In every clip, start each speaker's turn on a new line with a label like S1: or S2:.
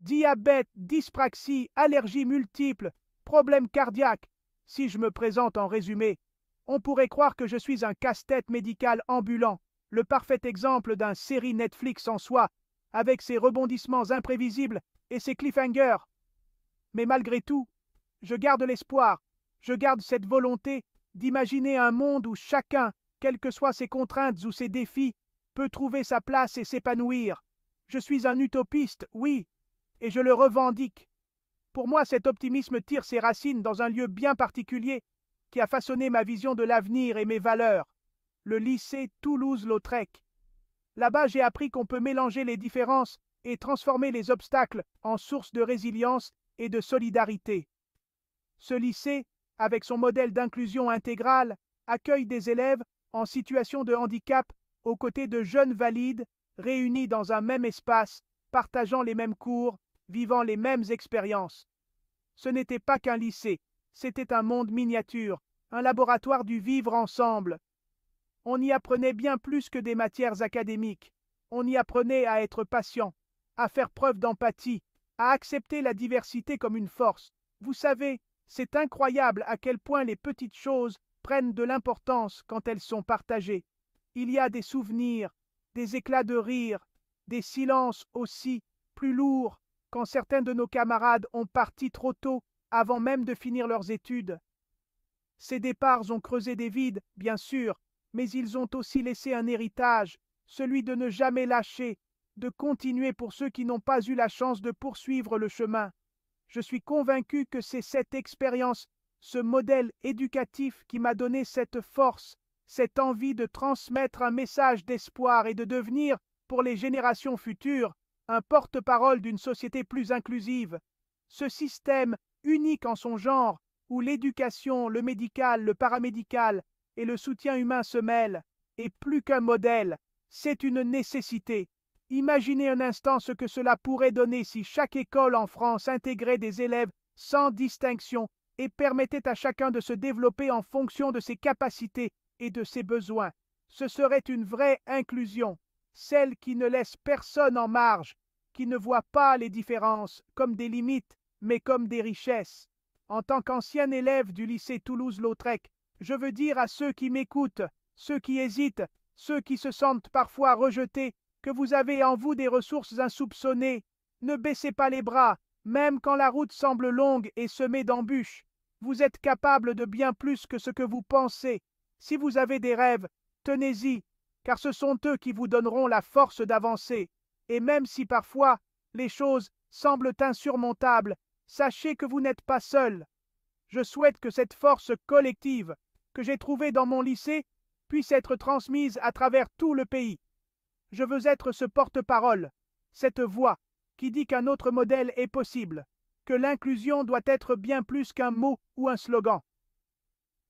S1: diabète, dyspraxie, allergies multiples, problèmes cardiaques. Si je me présente en résumé, on pourrait croire que je suis un casse-tête médical ambulant, le parfait exemple d'un série Netflix en soi, avec ses rebondissements imprévisibles et ses cliffhangers. Mais malgré tout, je garde l'espoir, je garde cette volonté d'imaginer un monde où chacun, quelles que soient ses contraintes ou ses défis, peut trouver sa place et s'épanouir. Je suis un utopiste, oui, et je le revendique. Pour moi, cet optimisme tire ses racines dans un lieu bien particulier qui a façonné ma vision de l'avenir et mes valeurs, le lycée Toulouse-Lautrec. Là-bas, j'ai appris qu'on peut mélanger les différences et transformer les obstacles en source de résilience et de solidarité. Ce lycée, avec son modèle d'inclusion intégrale, accueille des élèves en situation de handicap aux côtés de jeunes valides réunis dans un même espace, partageant les mêmes cours, vivant les mêmes expériences. Ce n'était pas qu'un lycée, c'était un monde miniature, un laboratoire du vivre ensemble. On y apprenait bien plus que des matières académiques. On y apprenait à être patient, à faire preuve d'empathie, à accepter la diversité comme une force. Vous savez, c'est incroyable à quel point les petites choses prennent de l'importance quand elles sont partagées. Il y a des souvenirs, des éclats de rire, des silences aussi, plus lourds, quand certains de nos camarades ont parti trop tôt, avant même de finir leurs études. Ces départs ont creusé des vides, bien sûr, mais ils ont aussi laissé un héritage, celui de ne jamais lâcher, de continuer pour ceux qui n'ont pas eu la chance de poursuivre le chemin. Je suis convaincu que c'est cette expérience, ce modèle éducatif qui m'a donné cette force, cette envie de transmettre un message d'espoir et de devenir, pour les générations futures, un porte-parole d'une société plus inclusive. Ce système, unique en son genre, où l'éducation, le médical, le paramédical et le soutien humain se mêlent, est plus qu'un modèle, c'est une nécessité. Imaginez un instant ce que cela pourrait donner si chaque école en France intégrait des élèves sans distinction et permettait à chacun de se développer en fonction de ses capacités et de ses besoins. Ce serait une vraie inclusion, celle qui ne laisse personne en marge, qui ne voit pas les différences comme des limites, mais comme des richesses. En tant qu'ancien élève du lycée Toulouse-Lautrec, je veux dire à ceux qui m'écoutent, ceux qui hésitent, ceux qui se sentent parfois rejetés, que vous avez en vous des ressources insoupçonnées. Ne baissez pas les bras, même quand la route semble longue et semée d'embûches. Vous êtes capable de bien plus que ce que vous pensez. Si vous avez des rêves, tenez-y, car ce sont eux qui vous donneront la force d'avancer. Et même si parfois les choses semblent insurmontables, sachez que vous n'êtes pas seul. Je souhaite que cette force collective que j'ai trouvée dans mon lycée puisse être transmise à travers tout le pays. Je veux être ce porte-parole, cette voix qui dit qu'un autre modèle est possible, que l'inclusion doit être bien plus qu'un mot ou un slogan.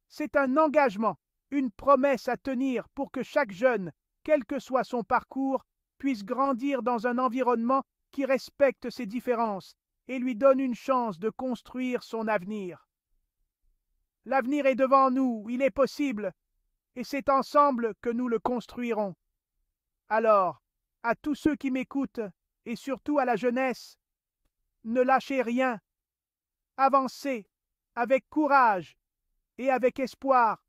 S1: C'est un engagement, une promesse à tenir pour que chaque jeune, quel que soit son parcours, puisse grandir dans un environnement qui respecte ses différences et lui donne une chance de construire son avenir. L'avenir est devant nous, il est possible, et c'est ensemble que nous le construirons. Alors, à tous ceux qui m'écoutent, et surtout à la jeunesse, ne lâchez rien, avancez avec courage et avec espoir.